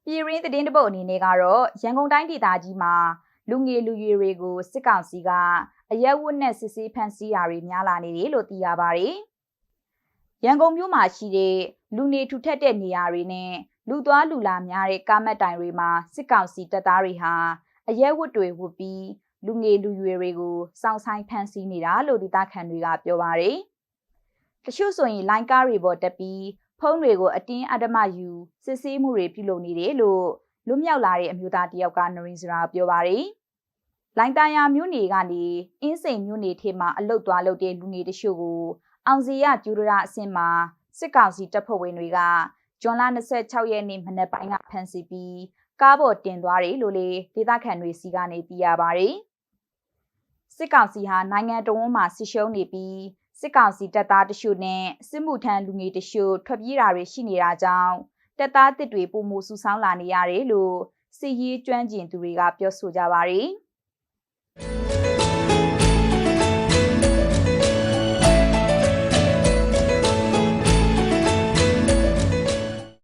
ပြည်ရင်းသတင်းတပုတ်အနေနဲ့ကတော့ရန်ကုန်တိုင်းဒေသကြီးမှာလူငယ်လူရွယ်တွေကိုစစ်ကောင်စီကအရက်ဝတ်နဲ့စစ်ဆေးဖမ်းဆီးတာတွေများလာနေတယ်လို့သိရပါတယ်။ရန်ကုန်မြို့မှာရှိတဲ့လူနေထူထပ်တဲ့နေရာတွေနဲ့လူသွားလူလာများတဲ့ကားမတ်တိုင်တွေမှာစစ်ကောင်စီတပ်သားတွေဟာအရက်ဝတ်တွေဝတ်ပြီးလူငယ်လူရွယ်တွေကိုစောင့်ဆိုင်ဖမ်းဆီးနေတာလို့ဒေသခံတွေကပြောပါတယ်။တချို့ဆိုရင်လိုင်းကားတွေပေါ်တက်ပြီးဖုန်းတွေကိုအတင်းအဓမ္မယူစစ်ဆေးမှုတွေပြုလုပ်နေတယ်လို့လွတ်မြောက်လာတဲ့အမျိုးသားတယောက်ကနရင်းစရာပြောပါတယ်။လိုင်းတာယာမြို့နယ်ကနေအင်းစိန်မြို့နယ်ထဲမှာအလုတ်သွားလုပ်တဲ့လူငယ်တချို့ကိုအောင်စီရကျူရရအဆင့်မှာစစ်ကောင်စီတပ်ဖွဲ့ဝင်တွေကဇွန်လ26ရက်နေ့မနက်ပိုင်းကဖမ်းဆီးပြီးကားပေါ်တင်သွားတယ်လို့လေဒေသခံတွေစီကနေသိရပါတယ်။စစ်ကောင်စီဟာနိုင်ငံတော်ဝန်မှဆစ်ရှုံးနေပြီးစစ်ကောင်စီတပ်သားတချို့နဲ့စစ်မှုထမ်းလူငယ်တချို့ထွက်ပြေးတာတွေရှိနေတာကြောင့်တပ်သားတစ်တွေပုံမှုစုဆောင်းလာနေရတယ်လို့စစ်ရေးကျွမ်းကျင်သူတွေကပြောဆိုကြပါတယ်။